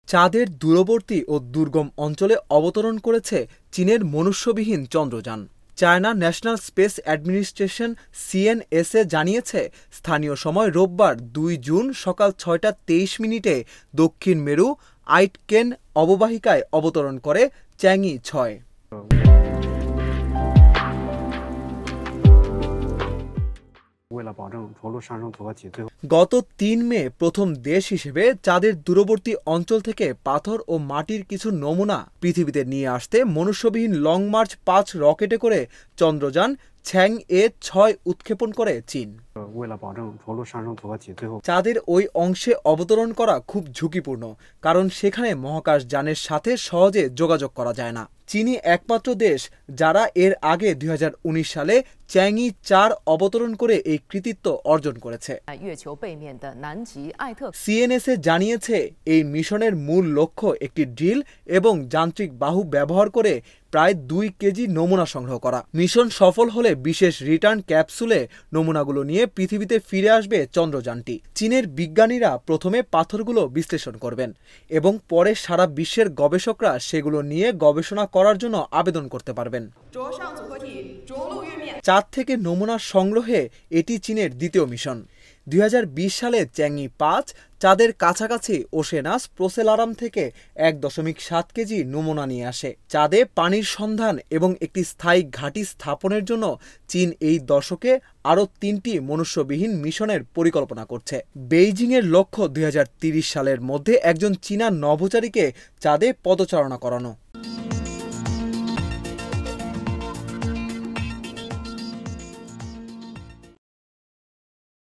চাঁদের দূরবর্তী ও দুর্গম অঞ্চলে অবতরণ করেছে চীনের মনুষ্যবিহীন চন্দ্রযান। China national space administration CNSA জানিয়েছে, স্থানীয় সময় রোববার ২ জুন সকাল ৬টা ২৩ দক্ষিণ মেরু আইটকেন অববাহিকায় অবতরণ করে চ্যাংই-৬। গত ৩ মে প্রথম দেশ হিসেবে চাঁদের দূরবর্তী অঞ্চল থেকে পাথর ও মাটির কিছু নমুনা পৃথিবীতে নিয়ে আসতে মনুষ্যবিহীন লং মার্চ ৫ রকেটে করে চন্দ্রযান চ্যাংয়ে-৬ উৎক্ষেপণ করে চীন। চাঁদের ওই অংশে অবতরণ করা খুব ঝুঁকিপূর্ণ, কারণ সেখানে মহাকাশযানের সাথে সহজে যোগাযোগ করা যায় না। চীনই একমাত্র দেশ যারা এর আগে ২০১৯ সালে চ্যাংই-৪ অবতরণ করে এই কৃতিত্ব অর্জন করেছে। সিএনএসএ জানিয়েছে, এই মিশনের মূল লক্ষ্য একটি ড্রিল এবং যান্ত্রিক বাহু ব্যবহার করে প্রায় ২ কেজি নমুনা সংগ্রহ করা। মিশন সফল হলে বিশেষ রিটার্ন ক্যাপসুলে নমুনাগুলো নিয়ে পৃথিবীতে ফিরে আসবে চন্দ্রযানটি। চীনের বিজ্ঞানীরা প্রথমে পাথরগুলো বিশ্লেষণ করবেন এবং পরে সারা বিশ্বের গবেষকরা সেগুলো নিয়ে গবেষণা করার জন্য আবেদন করতে পারবেন। চাঁদ থেকে নমুনা সংগ্রহে এটি চীনের দ্বিতীয় মিশন। ২০২০ সালে চ্যাংই-৫ চাঁদের কাছাকাছি ওশেনাস প্রোসেলারাম থেকে ১.৭ কেজি নমুনা নিয়ে আসে। চাঁদে পানির সন্ধান এবং একটি স্থায়ী ঘাঁটি স্থাপনের জন্য চীন এই দশকে আরও ৩টি মনুষ্যবিহীন মিশনের পরিকল্পনা করছে। বেইজিংয়ের লক্ষ্য ২০৩০ সালের মধ্যে একজন চীনা নভোচারীকে চাঁদে পদচারণা করানো।